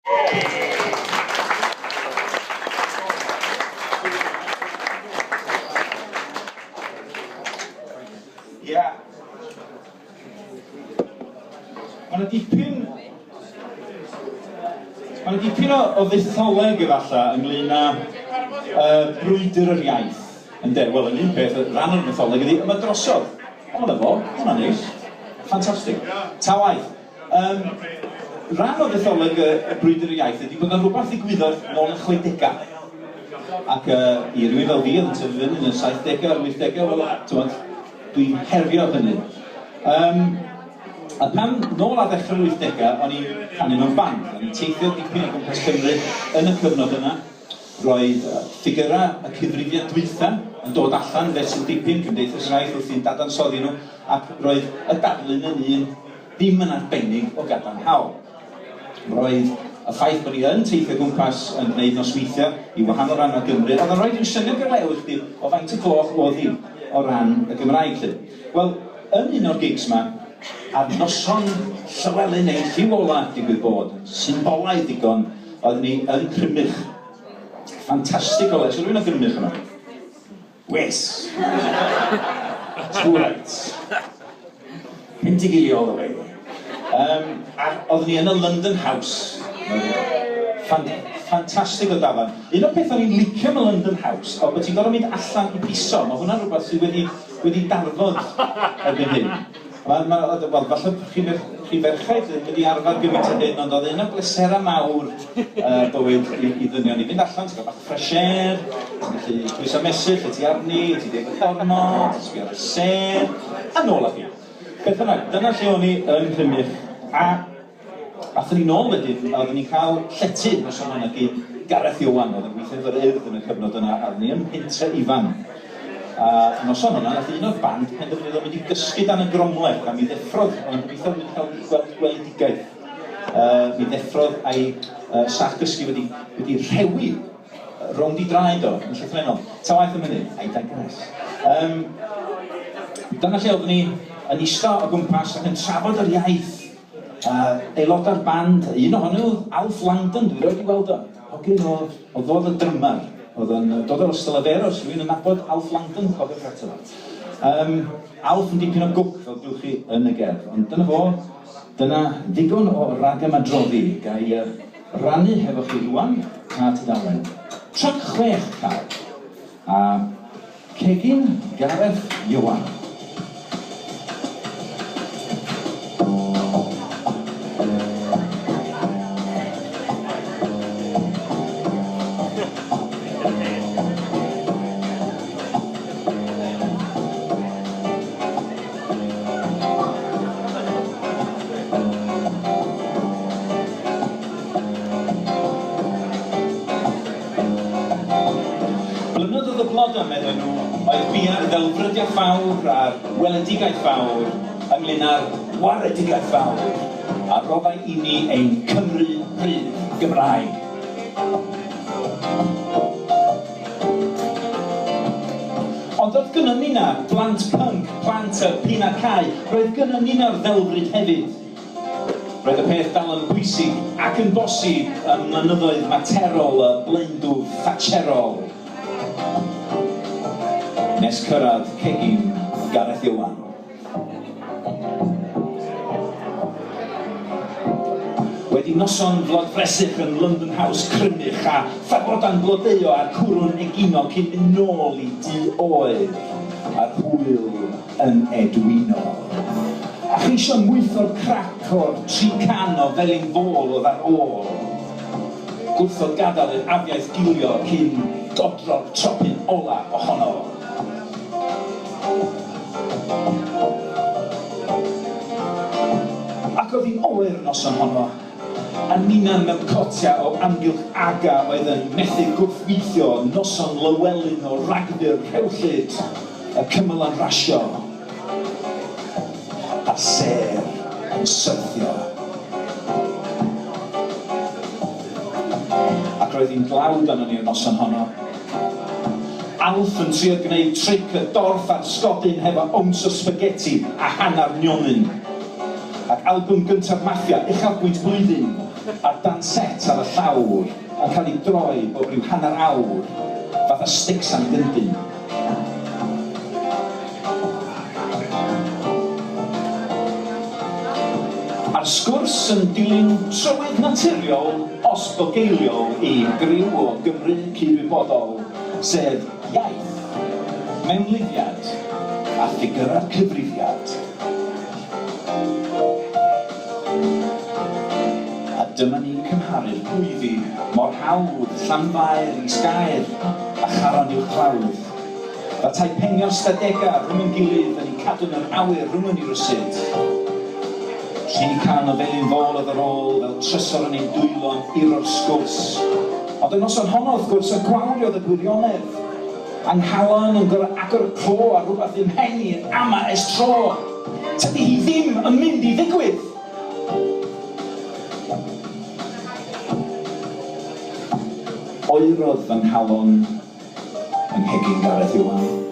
Mae yna dipyn o fytholeg efallai ynglyn â brwydr yr iaith. Wel, yn un peth, rhan o'r fytholeg ydy yma drosodd. Ond efo, hwnna'n neis. Ffantastig. Ta waith. Rhan o fytholeg y brwydr yr iaith ydy bod yna rhywbeth ddigwyddodd nôl yn 60au. Ac i rywun fel fi, oedd yn tyfu fyny yn y 70au a'r 80au, wel, dwi'n herfio hynny. A pan nôl a ddechrau'r 80au, o'n i'n canu mewn band. O'n i'n teithio dipyn o gwmpas Cymru yn y cyfnod yna. Roedd ffigurau y cyfrifiad dwytha yn dod allan fesul dipyn Cymdeithas yr Iaith wrth i'n dadansoddi nhw, ac roedd y darlun yn un ddim yn arbennig o gadarnhaol. Roedd y ffaith bod ni yn teithio gwmpas yn gwneud nosweithiau i wahanol rhan o Gymru, oedd yn rhoid yn syniad gyrlew i chdi o faint y gloch oedd hi o ran y Gymraeg. Wel, yn un o'r gigs yma, a'r noson Llywelyn neu lliw ola digwydd bod, symbolaidd digon, oedden ni yn Crymych. Ffantastig o le, so rhywun o Crymych yma? Wes! Two rights. Pentigili all the way. A oedden ni yn y London House. Ffantastig o dafarn. Un o'r peth o'n i'n licio am y London House, o bod ti'n gorfod mynd allan i piso, mae hwnna'n rhywbeth sydd wedi darfod erbyn hyn. Wel, falle chi ferchaid wedi arfer gymaint o hyn, ond oedd un o bleserau mawr bywyd i ddynion i fynd allan, ti'n gael bach fresh air, ti'n gallu pwyso mesyll, ti arni, ti deg o thornod, ti sbio ar y ser, a nôl â chi. Beth yna, dyna lle o'n i yn Crymych, a athyn ni nôl wedyn, oedden ni'n cael llety nos o'n hynny i Gareth Iwan, oedd yn gweithio efo'r urdd yn y cyfnod yna, a ni yn Pentre Ifan. A nos o'n hwnna, nath un o'r band penderfynu mynd i gysgu dan y gromlech, a mi ddeffrodd, ond gobeithio mynd cael gweledigaeth. Mi ddeffrodd a'i sach gysgu wedi rhewi rownd i draed o, yn llythrenol. Ta waith yn mynd, a'i digress. Dyna lle oeddwn ni yn eistedd o gwmpas ac yn trafod yr iaith. Aelodau'r band, un ohonyn nhw, Alf Langdon, dwi'n rhaid i weld o. Hogyn o ddod y drymar. Oedd yn dod o'r Ystalyferos, rwy'n yn nabod Alf Langdon, cofiwch ato fo. Alf yn dipyn o gwc, fel glwch chi yn y gerdd. Ond dyna fo, dyna ddigon o ragamadroddi. Gai rannu hefo chi rwan, a tudalen. Trac 6 cael. A cegin Gareth Iwan. Meddyn nhw, oedd bia'r ddelfrydiaeth fawr a'r weledigaeth fawr ynglyn â'r waredigaeth fawr a roddai i ni ein Cymru rydd Gymraeg. Ond oedd gynnon ni na plant punk, plant y pinacau, roedd gynnon ni na'r ddelfryd hefyd. Roedd y peth dal yn bwysig ac yn bosib ym mynyddoedd materol y blaendwf Thatcherol. Nes cyrraedd cegin Gareth Iwan. Wedi noson flodfresych yn London House Crymych a phagodan blodeuo ar cwrwn egino cyn mynd nôl i di oedd a'r hwyl yn edwyno. A cheisio mwyth o'r crac o'r 300 o felin fôl oedd ar ôl. Gwrthodd gadael yr afiaeth gilio cyn dodro'r tropyn ola ohono. Ac oedd hi'n oer noson honno, a ninan mewn cotia o amgylch aga oedd yn methu gwrthweithio noson Lywelyn o ragfyr rhewllyd, y cymyl yn rasio, a ser yn syrthio. Ac roedd hi'n glawd arno ni'r noson honno. Alf yn trio gwneud tric y dorf a'r sgodyn hefo owns o spaghetti a hanner nionyn. Ac albwm gyntaf Mafia, uchafbwynt blwyddyn, a'r danset ar y llawr yn cael ei droi bob ryw hanner awr, fatha sticks am gyndyn. A'r sgwrs yn dilyn trywydd naturiol os bogeiliol i griw o Gymru cydwybodol, sef iaith, mewnlifiad a ffigurau'r cyfrifiad. A dyma ni'n cymharu'r bwyddi mor hawdd, Llanfair, Isgaer a Charon Uwchlawdd. Fatai penio stadega rhwng yn gilydd yn ei cadw mewn awyr rhwng yn ei rwsyd. Tri can o felyn fôl oedd ar ôl fel trysor yn ein dwylo'n iro'r sgwrs. Ond yn noson honno wrth gwrs y gwawriodd y gwirionedd. Anghalan yn gorau agor y clo a rhywbeth i'n henni yn ama es tro. Tydi hi ddim yn mynd i ddigwydd. Oerodd fy nghalon yng nghegin Gareth Iwan.